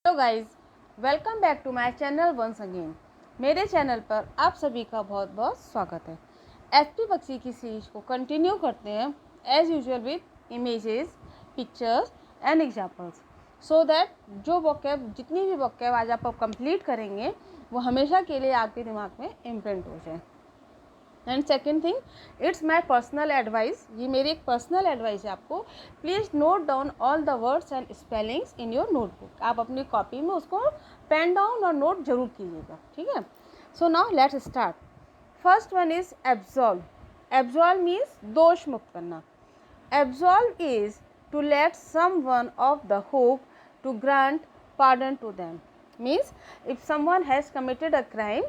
Hello guys, welcome back to my channel once again. मेरे channel पर आप सभी का बहुत बहुत स्वागत है। एचपी बख्शी की सीरीज को कंटिन्यू करते हैं as usual with images, pictures and examples, so that जो वोकैब जितनी भी वोकैब आज आप कंप्लीट करेंगे वो हमेशा के लिए आपके दिमाग में इम्प्रिंट हो जाए। And second thing, it's my personal advice, ये मेरी एक पर्सनल एडवाइस है आपको। Please note down all the words and spellings in your notebook. आप अपनी कॉपी में उसको पेन डाउन और नोट जरूर कीजिएगा, ठीक है। So now let's start. First one is absolve. Absolve means दोष मुक्त करना। Absolve is to let someone of the hope to grant pardon to them. Means if someone has committed a crime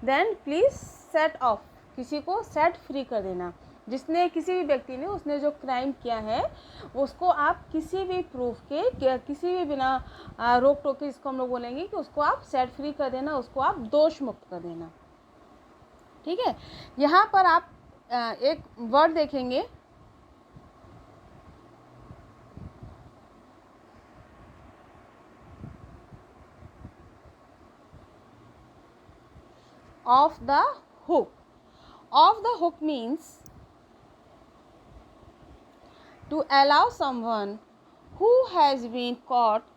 then please set off, किसी को set free कर देना। जिसने किसी भी व्यक्ति ने उसने जो क्राइम किया है उसको आप किसी भी प्रूफ के किसी भी बिना रोक टोक के, इसको हम लोग बोलेंगे कि उसको आप सेट फ्री कर देना, उसको आप दोष मुक्त कर देना, ठीक है। यहाँ पर आप एक वर्ड देखेंगे, of the hook. Of the hook means to allow someone who has been caught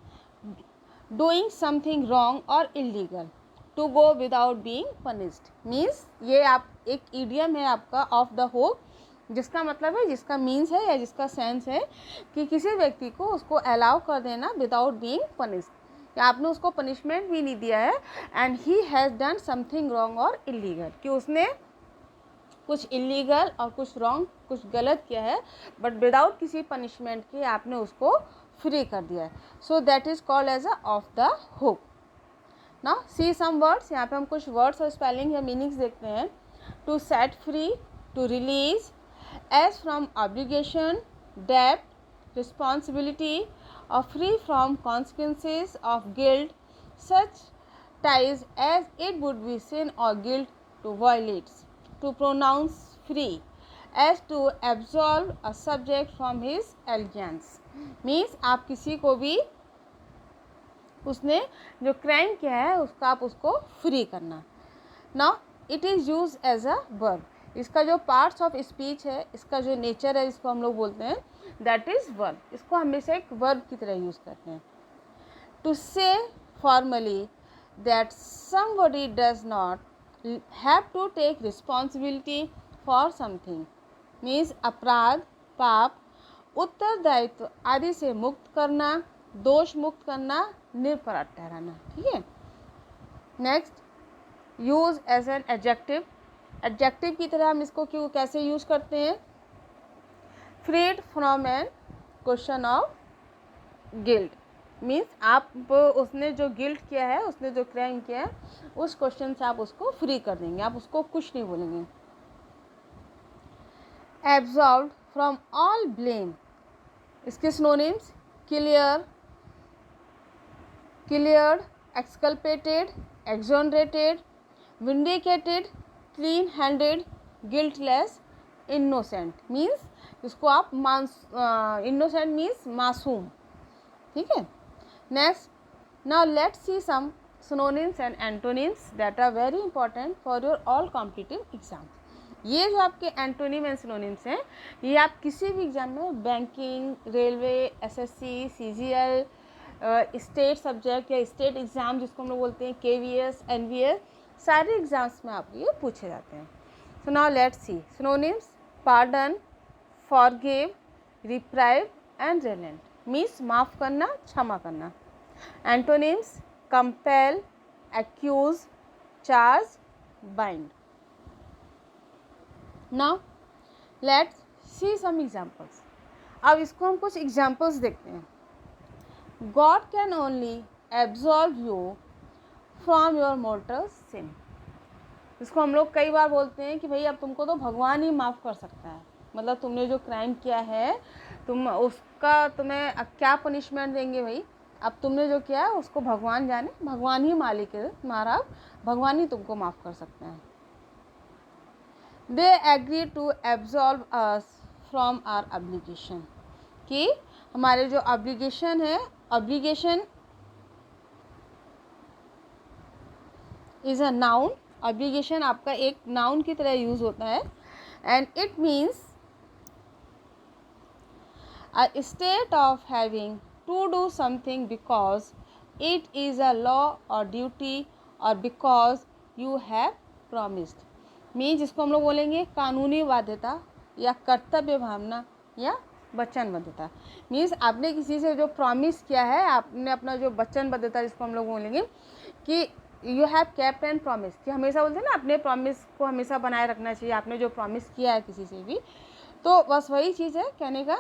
doing something wrong or illegal to go without being punished। means ये आप एक idiom है आपका ऑफ द hook, जिसका मतलब है, जिसका मीन्स है या जिसका सेंस है कि किसी व्यक्ति को उसको अलाउ कर देना विदाउट बीइंग पनिश्ड, कि आपने उसको पनिशमेंट भी नहीं दिया है and he has done something wrong और इलीगल, कि उसने कुछ इलीगल और कुछ रॉन्ग, कुछ गलत किया है, बट विदाउट किसी पनिशमेंट के आपने उसको फ्री कर दिया है। So that is called as a off the hook. Now see some words, यहाँ पे हम कुछ वर्ड्स और स्पेलिंग या मीनिंग्स देखते हैं। To set free, to release, as from obligation, डेब्ट, रिस्पॉन्सिबिलिटी और free from consequences of guilt, such ties as it would be sin or guilt to violate। To pronounce free, as to absolve a subject from his allegiance। means आप किसी को भी उसने जो crime किया है उसका आप उसको फ्री करना। Now it is use as a verb. इसका जो पार्ट्स ऑफ स्पीच है, इसका जो नेचर है, इसको हम लोग बोलते हैं दैट इज़ वर्ब। इसको हमेशा एक वर्ब की तरह यूज़ करते हैं। टू से formally that somebody does not have to take responsibility for something means अपराध, पाप, उत्तरदायित्व आदि से मुक्त करना, दोष मुक्त करना, निरपराध ठहराना, ठीक है। Next, use as an adjective. Adjective की तरह हम इसको क्यों कैसे यूज करते हैं? Freed from an question of guilt. Means आप उसने जो गिल्ट किया है, उसने जो क्राइम किया है, उस क्वेश्चन से आप उसको फ्री कर देंगे, आप उसको कुछ नहीं बोलेंगे। एब्सॉल्व्ड फ्रॉम ऑल ब्लेम, इसके synonyms clear, cleared, exculpated, exonerated, vindicated, clean handed, guiltless, innocent. Means इसको आप इनोसेंट मीन्स मासूम, ठीक है। Next, now let's see some synonyms and antonyms that are very important for your all competitive exams। ये जो आपके antonym and synonyms हैं, ये आप किसी भी एग्जाम में, banking, railway, SSC, CGL, state subject या स्टेट एग्ज़ाम जिसको हम लोग बोलते हैं, केवीएस, एनवीएस, सारे एग्जाम्स में आपको ये पूछे जाते हैं। So now let's see synonyms. Pardon, forgive, reprieve and relent. Means माफ़ करना, क्षमा करना। Antonyms compel, accuse, charge, bind. Now let's see some examples. अब इसको हम कुछ एग्जाम्पल्स देखते हैं। God can only absolve you from your mortal sin. इसको हम लोग कई बार बोलते हैं कि भाई अब तुमको तो भगवान ही माफ़ कर सकता है, मतलब तुमने जो क्राइम किया है तुम उसका तुम्हें क्या पनिशमेंट देंगे भाई, अब तुमने जो किया है उसको भगवान जाने, भगवान ही मालिक है तुम्हारा, भगवान ही तुमको माफ़ कर सकते हैं। They agree to absolve us from our obligation, कि हमारे जो ऑब्लिगेशन है, obligation is a noun, obligation आपका एक नाउन की तरह यूज़ होता है, and it means a state of having to do something because it is a law or duty or because you have promised। Mean जिसको हम लोग बोलेंगे कानूनी बाध्यता या कर्तव्य भावना या वचनबद्धता। मीन्स आपने किसी से जो प्रॉमिस किया है, आपने अपना जो वचनबद्धता जिसको हम लोग बोलेंगे कि you have kept and promise, कि हमेशा बोलते हैं ना अपने प्रॉमिस को हमेशा बनाए रखना चाहिए। आपने जो प्रॉमिस किया है किसी से भी, तो बस वही चीज़ है कहने का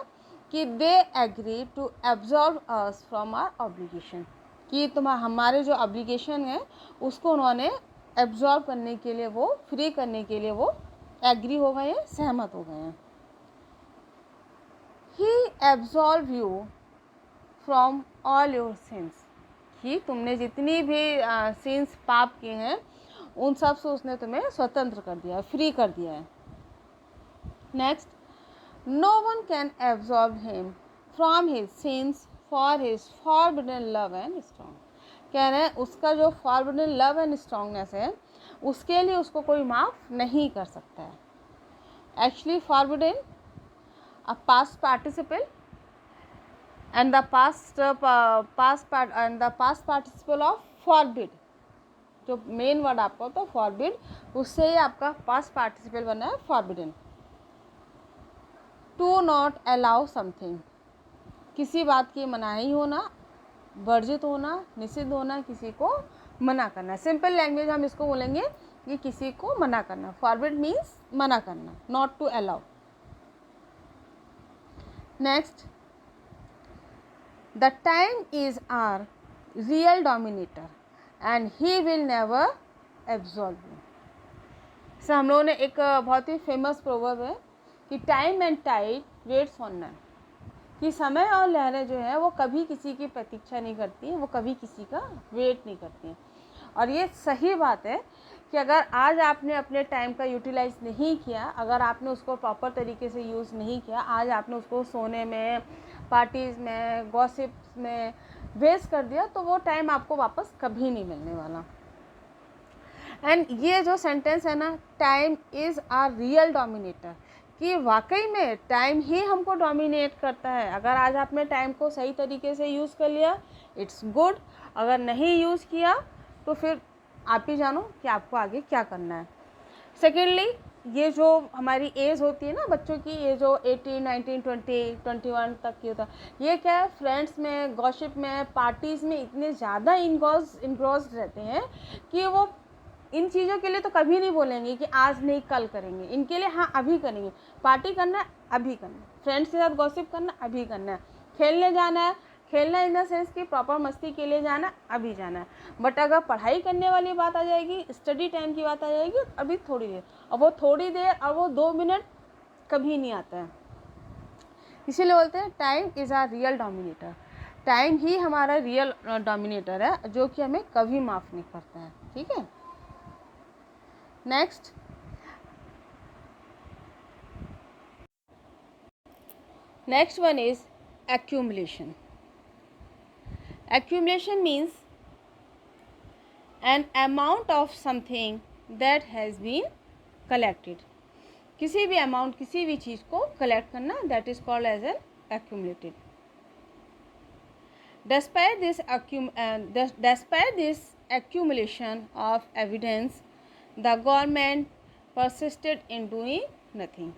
कि they agree to absolve us from our obligation, कि हमारे जो ऑब्लिगेशन है उसको उन्होंने एब्जॉर्व करने के लिए, वो फ्री करने के लिए वो एग्री हो गए हैं, सहमत हो गए हैं। He absolve you from all your sins, कि तुमने जितनी भी सिंस पाप किए हैं उन सब से उसने तुम्हें स्वतंत्र कर दिया है, फ्री कर दिया है। Next, no one can absolve him from his sins for his forbidden love and strong. कह रहे हैं उसका जो फॉरबिडन लव एंड स्ट्रॉन्गनेस है उसके लिए उसको कोई माफ़ नहीं कर सकता है। Actually forbidden a past participle and the past participle of forbid, जो मेन वर्ड आपका होता है फॉरबिड, उससे ही आपका पास्ट पार्टिसिपल बना है forbidden. To not allow something, किसी बात की मनाही होना, वर्जित होना, निषिद्ध होना, किसी को मना करना। सिंपल लैंग्वेज हम इसको बोलेंगे कि किसी को मना करना। फॉरबिड मीन्स मना करना, not to allow. Next, the time is our real dominator and he will never absorb you। Sir हम लोगों ने एक बहुत ही फेमस प्रोवर्ब है कि time and tide waits for none, कि समय और लहरें जो है वो कभी किसी की प्रतीक्षा नहीं करती हैं, वो कभी किसी का वेट नहीं करती हैं। और ये सही बात है कि अगर आज आपने अपने टाइम का यूटिलाइज नहीं किया, अगर आपने उसको प्रॉपर तरीके से यूज़ नहीं किया, आज आपने उसको सोने में, पार्टीज़ में, गॉसिप्स में वेस्ट कर दिया, तो वो टाइम आपको वापस कभी नहीं मिलने वाला। एंड ये जो सेंटेंस है ना, time is our real dominator, कि वाकई में टाइम ही हमको डोमिनेट करता है। अगर आज आपने टाइम को सही तरीके से यूज़ कर लिया, इट्स गुड। अगर नहीं यूज़ किया तो फिर आप ही जानो कि आपको आगे क्या करना है। सेकेंडली, ये जो हमारी एज होती है ना बच्चों की, ये जो 18, 19, 20, 21 तक की होता है, ये क्या है, फ्रेंड्स में, गॉसिप में, पार्टीज़ में इतने ज़्यादा इन्ग्रॉस्ड रहते हैं कि वो इन चीज़ों के लिए तो कभी नहीं बोलेंगे कि आज नहीं कल करेंगे। इनके लिए हाँ अभी करेंगे, पार्टी करना है अभी करना है, फ्रेंड्स के साथ गॉसिप करना अभी करना है, खेलने जाना है, खेलना इन द सेंस की प्रॉपर मस्ती के लिए जाना अभी जाना है। बट अगर पढ़ाई करने वाली बात आ जाएगी, स्टडी टाइम की बात आ जाएगी, अभी थोड़ी देर, और वो थोड़ी देर और वो 2 मिनट कभी नहीं आता है। इसीलिए बोलते हैं time is our real dominator, time ही हमारा रियल डोमिनेटर है जो कि हमें कभी माफ़ नहीं करता है। ठीक है। Next, next one is accumulation। Accumulation means an amount of something that has been collected। किसी भी अमाउंट, किसी भी चीज़ को कलेक्ट करना, that is called as an accumulated। Despite this accumulation of evidence, the government persisted in doing nothing।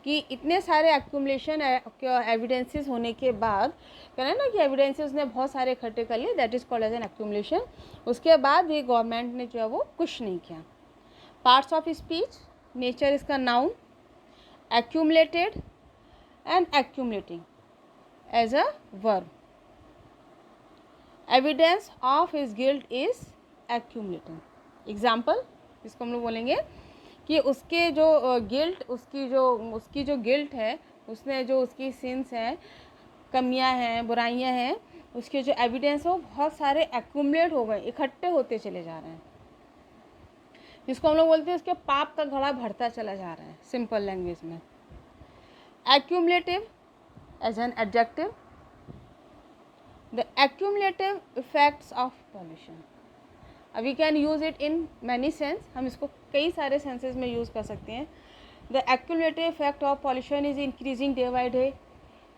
कि इतने सारे accumulation evidences होने के बाद, कहना ना कि एविडेंसेस ने बहुत सारे इकट्ठे कर लिए, that is called as an accumulation. उसके बाद भी गवर्नमेंट ने जो है वो कुछ नहीं किया। पार्ट्स ऑफ स्पीच, नेचर इसका noun, accumulated and accumulating as a verb। Evidence of his guilt is accumulating। Example, इसको हम लोग बोलेंगे कि उसके जो गिल्ट, उसकी जो गिल्ट है, उसने जो उसकी सिंस हैं, कमियां हैं, बुराइयां हैं, उसके जो एविडेंस है वो बहुत सारे एक्यूमुलेट हो गए, इकट्ठे होते चले जा रहे हैं, जिसको हम लोग बोलते हैं उसके पाप का घड़ा भरता चला जा रहा है सिंपल लैंग्वेज में। Accumulative as an adjective, the accumulative effects of pollution. We can use it in many sense, हम इसको कई सारे सेंसेस में यूज़ कर सकते हैं। The accumulative effect of pollution is increasing day by day,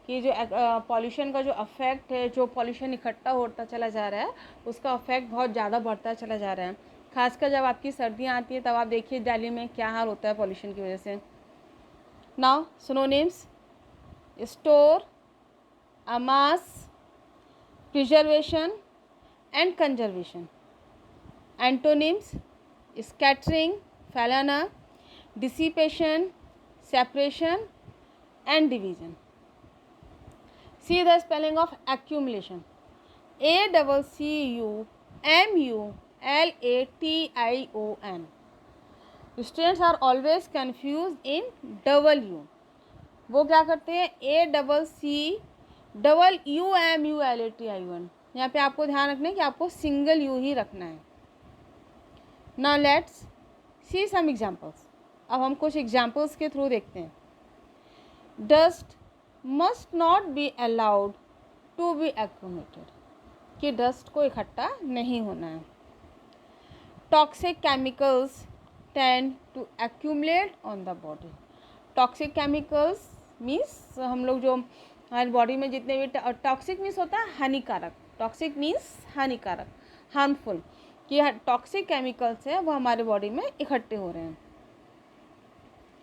कि जो पॉल्यूशन का जो अफेक्ट है, जो पॉल्यूशन इकट्ठा होता चला जा रहा है, उसका अफेक्ट बहुत ज़्यादा बढ़ता चला जा रहा है। खासकर जब आपकी सर्दियाँ आती हैं तब आप देखिए दिल्ली में क्या हाल होता है पॉल्यूशन की वजह से। Now synonyms: store, amass, preservation and conservation. Antonyms: scattering, फैलाना, dissipation, separation and division. See the spelling of accumulation: ACCUMULATION. Students are always confused in double U. वो क्या करते हैं, ACCUMULATION, यहाँ पे आपको ध्यान रखना है कि आपको सिंगल यू ही रखना है। Now let's see some examples. अब हम कुछ एग्जांपल्स के थ्रू देखते हैं। Dust must not be allowed to be accumulated, कि डस्ट को इकट्ठा नहीं होना है। Toxic chemicals tend to accumulate on the body. Toxic chemicals means हम लोग जो हमारी बॉडी में जितने भी टॉक्सिक मीन्स होता है हानिकारक, टॉक्सिक मीन्स हानिकारक, हार्मफुल, कि टॉक्सिक केमिकल्स है वो हमारे बॉडी में इकट्ठे हो रहे हैं।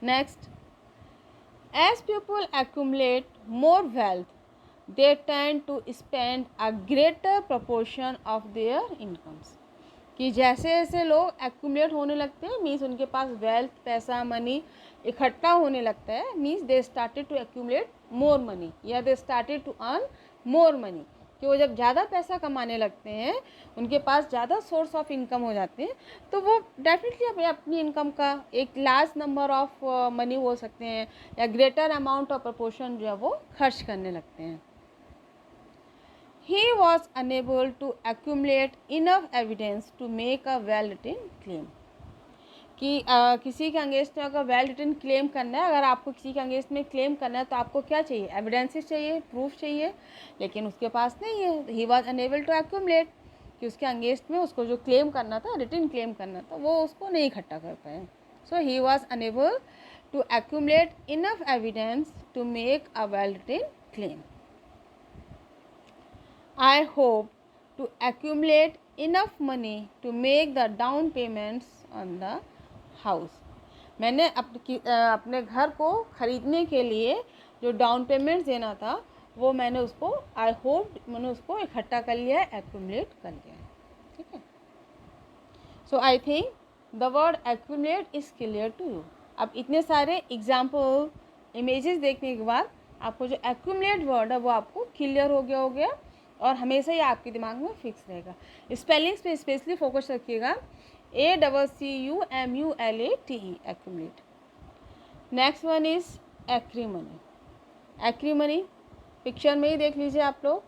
Next, as people accumulate more wealth they tend to spend a greater proportion of their incomes, कि जैसे जैसे लोग एक्यूमुलेट होने लगते हैं मीन्स उनके पास वेल्थ, पैसा, मनी इकट्ठा होने लगता है, means they started to accumulate more money या they started to earn more money, कि वो जब ज़्यादा पैसा कमाने लगते हैं, उनके पास ज़्यादा सोर्स ऑफ इनकम हो जाते हैं, तो वो डेफिनेटली अपनी इनकम का एक लार्ज नंबर ऑफ मनी बोल सकते हैं या ग्रेटर अमाउंट ऑफ प्रपोर्शन जो है वो खर्च करने लगते हैं। He was unable to accumulate enough evidence to make a well-written claim, कि किसी के अगेंस्ट में अगर वेल रिटन क्लेम करना है, अगर आपको किसी के अगेंस्ट में क्लेम करना है तो आपको क्या चाहिए, एविडेंसेस चाहिए, प्रूफ चाहिए, लेकिन उसके पास नहीं है। He was unable to accumulate, कि उसके अगेंस्ट में उसको जो क्लेम करना था, रिटन क्लेम करना था, वो उसको नहीं इकट्ठा कर पाए। So he was unable to accumulate enough evidence to make a well written claim. I hope to accumulate enough money to make the down payments on the house. मैंने अपने घर को ख़रीदने के लिए जो डाउन पेमेंट देना था वो मैंने उसको मैंने उसको इकट्ठा कर लिया है, एक्यूमुलेट कर लिया है। ठीक है, so I think the word accumulate is clear to you. अब इतने सारे एग्जाम्पल इमेजेस देखने के बाद आपको जो एक्यूमुलेट वर्ड है वो आपको क्लियर हो गया और हमेशा ही आपके दिमाग में फिक्स रहेगा। स्पेलिंग्स पे स्पेशली फोकस रखिएगा, ACCUMULATE, accumulate. Next one is acrimony. Acrimony picture में ही देख लीजिए आप लोग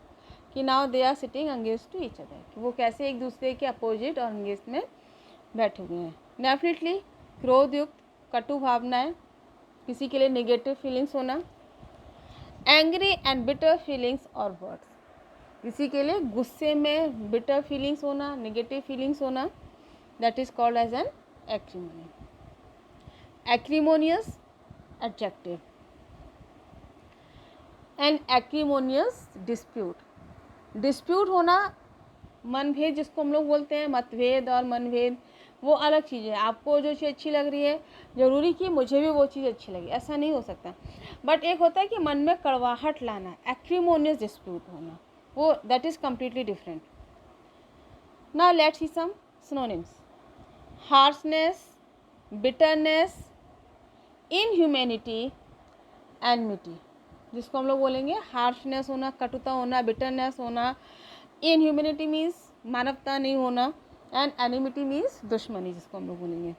कि now they are sitting against to each other, कि वो कैसे एक दूसरे के अपोजिट और अगेंस्ट में बैठे हुए हैं। डेफिनेटली क्रोधयुक्त, कटु भावनाएं, किसी के लिए नेगेटिव फीलिंग्स होना, एंग्री एंड बिटर फीलिंग्स और वर्ड्स, किसी के लिए गुस्से में बिटर फीलिंग्स होना, नेगेटिव फीलिंग्स होना, that is called as an acrimony. Acrimonious adjective, an acrimonious dispute. Dispute होना, मनभेद जिसको हम लोग बोलते हैं, मतभेद और मनभेद वो अलग चीज़ है। आपको जो चीज़ अच्छी लग रही है ज़रूरी कि मुझे भी वो चीज़ अच्छी लगी, ऐसा नहीं हो सकता। बट एक होता है कि मन में कड़वाहट लाना, एक्रीमोनियस डिस्प्यूट होना, वो that is completely different. Now let's see some synonyms. Harshness, bitterness, inhumanity, enmity, जिसको हम लोग बोलेंगे हार्शनेस होना, कटुता होना, बिटरनेस होना, इनह्यूमैनिटी मीन्स मानवता नहीं होना, एंड एनिमिटी मीन्स दुश्मनी, जिसको हम लोग बोलेंगे।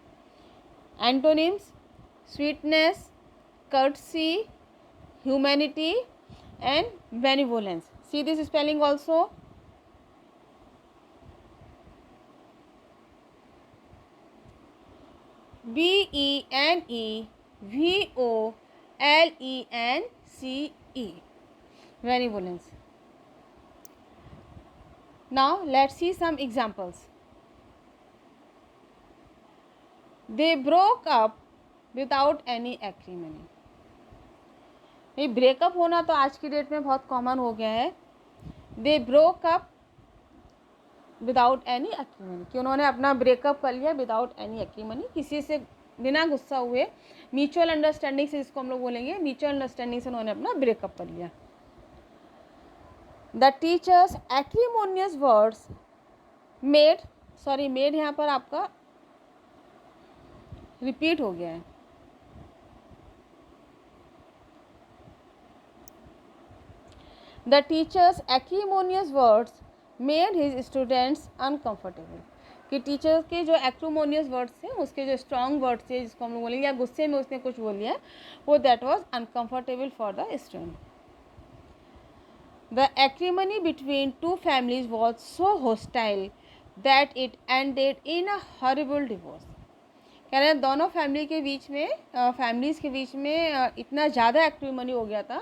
Antonyms: sweetness, courtesy, humanity and benevolence. See this spelling also. BENEVOLENCE, benevolence. Now let's see some examples. They broke up without any acrimony. ये ब्रेकअप होना तो आज की डेट में बहुत कॉमन हो गया है। They broke up without any acrimony, कि उन्होंने अपना ब्रेकअप कर लिया विदाउट एनी एक्रीमनी, किसी से बिना गुस्सा हुए, म्यूचुअल अंडरस्टैंडिंग से, जिसको हम लोग बोलेंगे म्यूचुअल अंडरस्टैंडिंग से उन्होंने अपना ब्रेकअप कर लिया। The teachers acrimonious words made, sorry made यहाँ पर आपका रिपीट हो गया है। The teachers acrimonious words made his students uncomfortable, कि टीचर्स के जो एक्रीमोनियस वर्ड्स थे, उसके जो स्ट्रॉन्ग वर्ड्स थे, जिसको हम लोग बोलेंगे या गुस्से में उसने कुछ बोल लिया, वो that was uncomfortable for the student. The acrimony between two families was so hostile that it ended in a horrible divorce. कह रहे हैं दोनों फैमिली के बीच में, फैमिलीज़ के बीच में इतना ज़्यादा एक्रीमनी हो गया था,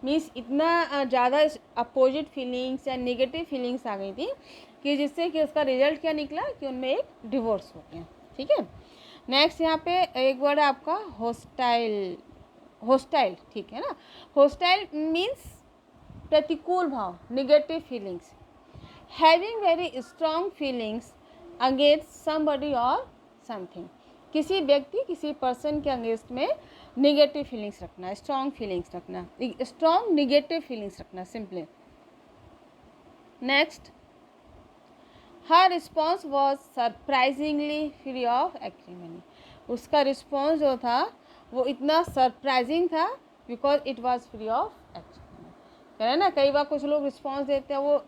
मीन्स इतना ज़्यादा अपोजिट फीलिंग्स या नेगेटिव फीलिंग्स आ गई थी, कि जिससे कि उसका रिजल्ट क्या निकला कि उनमें एक डिवोर्स हो गया। ठीक है, नेक्स्ट यहाँ पे एक वर्ड है आपका हॉस्टाइल। हॉस्टाइल, ठीक है ना। हॉस्टाइल मीन्स प्रतिकूल भाव, negative feelings, having very strong feelings against somebody और समथिंग, किसी व्यक्ति, किसी पर्सन के अगेंस्ट में नेगेटिव फीलिंग्स रखना, स्ट्रॉन्ग फीलिंग्स रखना, स्ट्रॉन्ग नेगेटिव फीलिंग्स रखना simply. Next, her response was surprisingly free of acrimony, उसका रिस्पॉन्स जो था वो इतना सरप्राइजिंग था because it was free of acrimony. कह रहे ना, कई बार कुछ लोग रिस्पॉन्स देते हैं वो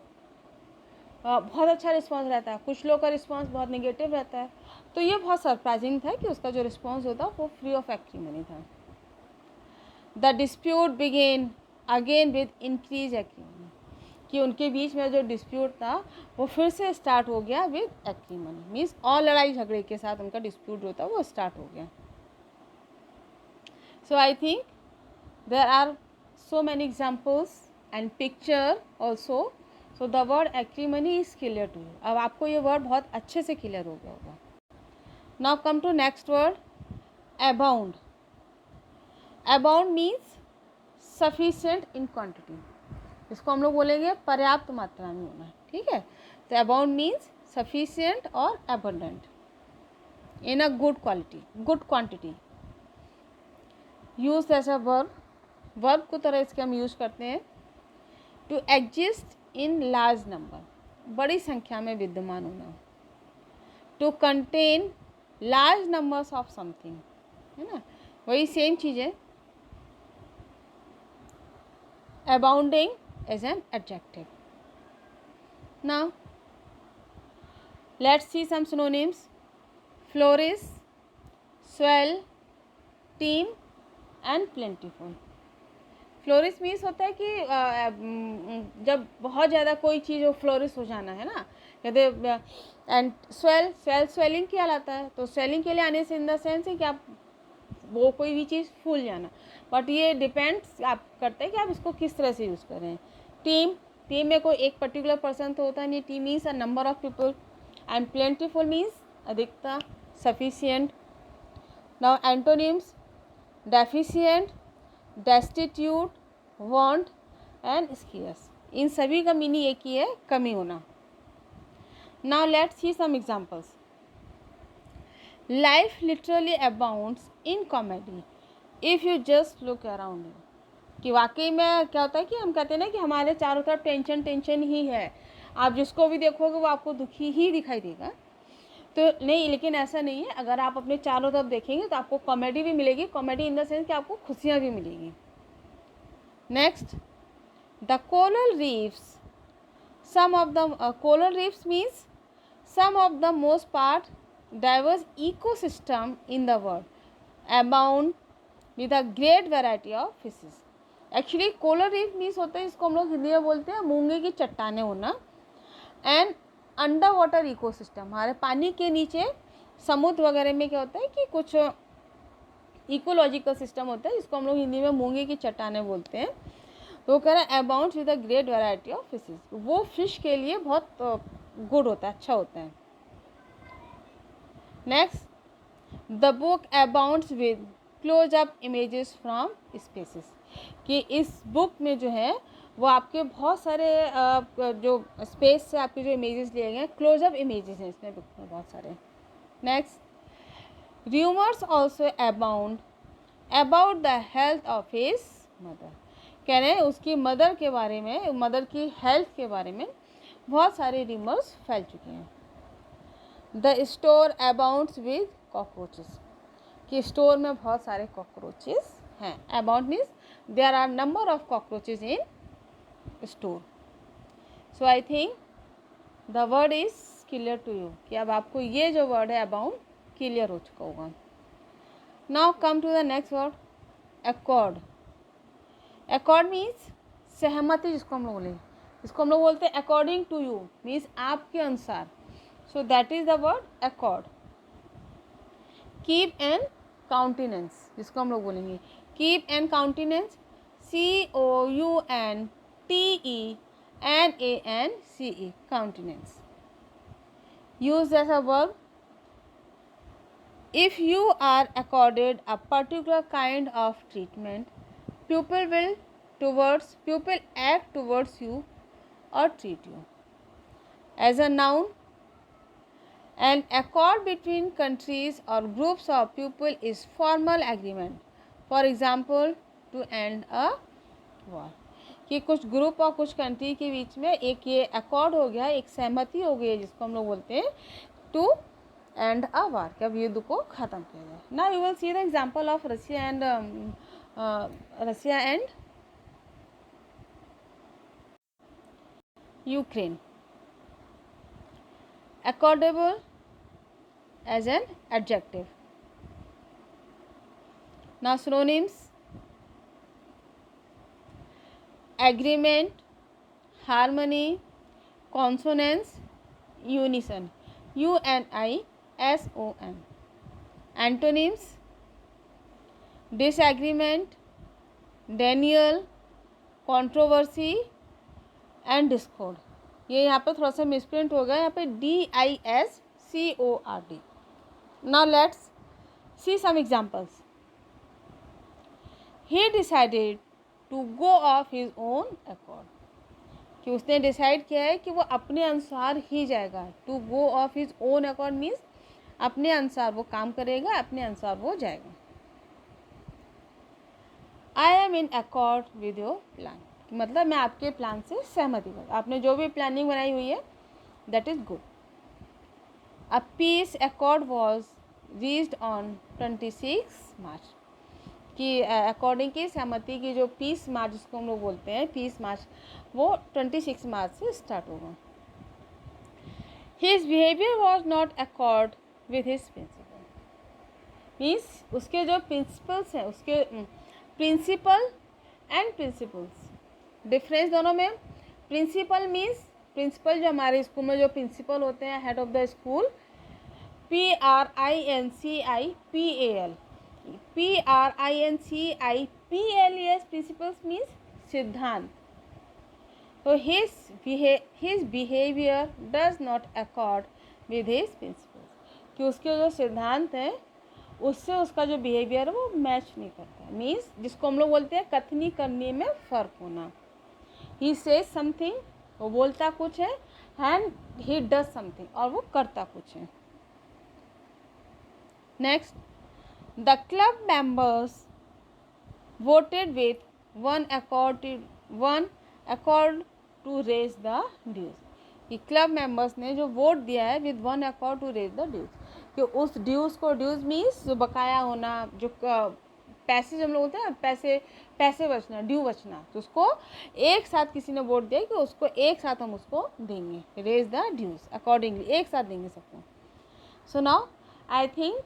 बहुत अच्छा रिस्पॉन्स रहता है, कुछ लोग का रिस्पॉन्स बहुत नेगेटिव रहता है, तो ये बहुत सरप्राइजिंग था कि उसका जो रिस्पॉन्स होता वो फ्री ऑफ एक्रीमनी था। The dispute began again with increase acrimony, कि उनके बीच में जो डिस्प्यूट था वो फिर से स्टार्ट हो गया विद एक्रीमनी, मीन्स और लड़ाई झगड़े के साथ उनका डिस्प्यूट जो था वो स्टार्ट हो गया। So I think there are so many examples and picture also, so the word acrimony is clear to you। अब आपको ये वर्ड बहुत अच्छे से क्लियर हो गया होगा। now come to next word, abound। abound means sufficient in quantity, इसको हम लोग बोलेंगे पर्याप्त मात्रा में होना। ठीक है, तो abound means sufficient और abundant in a good quality, good quantity, used as a verb, verb को तरह इसके हम यूज़ करते हैं। To exist in large number, बड़ी संख्या में विद्यमान होना। To contain large numbers of something, है ना, वही सेम चीज़ है। Abounding as an adjective. Now let's see some synonyms. Flourish, swell, teem and plentiful. Flourish means होता है कि जब बहुत ज़्यादा कोई चीज़ हो फ्लोरिश हो जाना, है ना, कहते। एंड स्वेल, स्वेलिंग क्या लाता है, तो स्वेलिंग के लिए आने से इन द सेंस है कि आप वो कोई भी चीज़ फूल जाना, बट ये डिपेंड्स आप करता है कि आप इसको किस तरह से यूज़ करें। टीम, टीम में कोई एक पर्टिकुलर पर्सन तो होता नहीं, team means a number of people. And plentiful means अधिकता, sufficient. Now antonyms, deficient, destitute, want and scarce, इन सभी का मीनिंग एक ही है, कमी होना। Now let's see some examples. Life literally abounds in comedy if you just look around you, कि वाकई में क्या होता है कि हम कहते हैं ना कि हमारे चारों तरफ टेंशन टेंशन ही है, आप जिसको भी देखोगे वो आपको दुखी ही दिखाई देगा। तो नहीं, लेकिन ऐसा नहीं है, अगर आप अपने चारों तरफ देखेंगे तो आपको कॉमेडी भी मिलेगी, कॉमेडी इन द सेंस कि आपको खुशियाँ भी मिलेगी। Next, the coral reefs, some of the coral reefs means some of the most part diverse ecosystem in the world abound with a great variety of fishes। Actually coral reef means होता है, इसको हम लोग हिंदी में बोलते हैं मूंगे की चट्टानें होना। एंड अंडर वाटर इकोसिस्टम, हमारे पानी के नीचे समुद्र वगैरह में क्या होता है कि कुछ इकोलॉजिकल सिस्टम होता है, जिसको हम लोग हिंदी में मूंगे की चट्टानें बोलते हैं। तो कह रहा है abounds with a great variety of fishes, वो फिश के लिए बहुत गुड होता है, अच्छा होता है। Next, the book abounds with close up images from spaces, कि इस बुक में जो है वो आपके बहुत सारे जो स्पेस से आपके जो इमेजेस लिए गए हैं, क्लोज अप इमेजेस हैं इसमें बुक में बहुत सारे। Next, rumours also abound about the health of his mother, कह रहे हैं उसकी मदर के बारे में, मदर की हेल्थ के बारे में बहुत सारे र्यूमर्स फैल चुके हैं। The store abounds with cockroaches, कि स्टोर में बहुत सारे कॉकरोचेस हैं। Abound means there are number of cockroaches in store. So I think the word is clear to you, कि अब आपको ये जो वर्ड है अबाउंड क्लियर हो चुका होगा। Now come to the next word, accord. Accord means सहमति, जिसको हम लोग बोलेंगे, इसको हम लोग बोलते हैं अकॉर्डिंग टू यू, मीन्स आपके अनुसार। So that is the word accord. Keep and countenance, जिसको हम लोग बोलेंगे keep and countenance, COUNTENANCE, countenance. Use as a verb, if you are accorded a particular kind of treatment, people act towards you or treat you. As a noun, an accord between countries or groups of people is formal agreement, for example to end a war, कि कुछ group और कुछ country के बीच में एक ये accord हो गया, एक सहमति हो गई है, जिसको हम लोग बोलते हैं टू एंड अ वार, कि अब युद्ध को ख़त्म किया जाए। Now you will see the example of Russia and Ukraine. Accordable as an adjective. Now synonyms: agreement, harmony, consonance, unison, UNISON. Antonyms: disagreement, denial, controversy and discord. ये यहाँ पे थोड़ा सा मिसप्रिंट हो गया, यहाँ पे DISCORD. Now let's see some examples. He decided to go of his own accord, कि उसने डिसाइड किया है कि वो अपने अनुसार ही जाएगा। To go of his own accord means अपने अनुसार वो काम करेगा, अपने अनुसार वो जाएगा। I am in accord with your plan, मतलब मैं आपके प्लान से सहमति कर, आपने जो भी प्लानिंग बनाई हुई है that is good. A peace accord was reached on 26 मार्च, कि अकॉर्डिंग की सहमति की जो पीस मार्च जिसको हम लोग बोलते हैं पीस मार्च, वो 26 मार्च से स्टार्ट होगा। His behaviour was not accord with his principle, means उसके जो प्रिंसिपल्स हैं, उसके प्रिंसिपल एंड प्रिंसिपल्स, डिफरेंस दोनों में। प्रिंसिपल मीन्स प्रिंसिपल, जो हमारे स्कूल में जो प्रिंसिपल होते हैं, head of the school, PRINCIPAL, principles means सिद्धांत। तो his behaviour does not accord with his principles, कि उसके जो सिद्धांत हैं उससे उसका जो बिहेवियर है वो मैच नहीं करता। मीन्स जिसको हम लोग बोलते हैं कथनी करने में फ़र्क होना। ही सेज समथिंग, वो बोलता कुछ है, एंड ही डज समथिंग, और वो करता कुछ है। Next, the club members voted with one accord to raise the dues, कि क्लब मेंबर्स ने जो वोट दिया है with one accord to raise the dues, कि उस ड्यूज को, ड्यूज मीन्स जो बकाया होना, जो पैसे जो हम लोग बोलते हैं पैसे बचना, ड्यू बचना, तो उसको एक साथ किसी ने वोट दिया कि उसको एक साथ हम उसको देंगे, रेज द ड्यूज अकॉर्डिंगली, एक साथ देंगे सबको। So now I think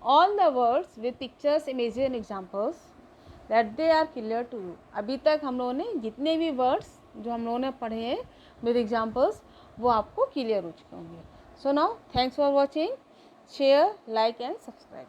all the words with pictures, images and examples that they are clear to you. अभी तक हम लोगों ने जितने भी वर्ड्स जो हम लोगों ने पढ़े हैं विद एग्जाम्पल्स, वो आपको क्लियर हो चुके होंगे। So now thanks for watching, share, like and subscribe.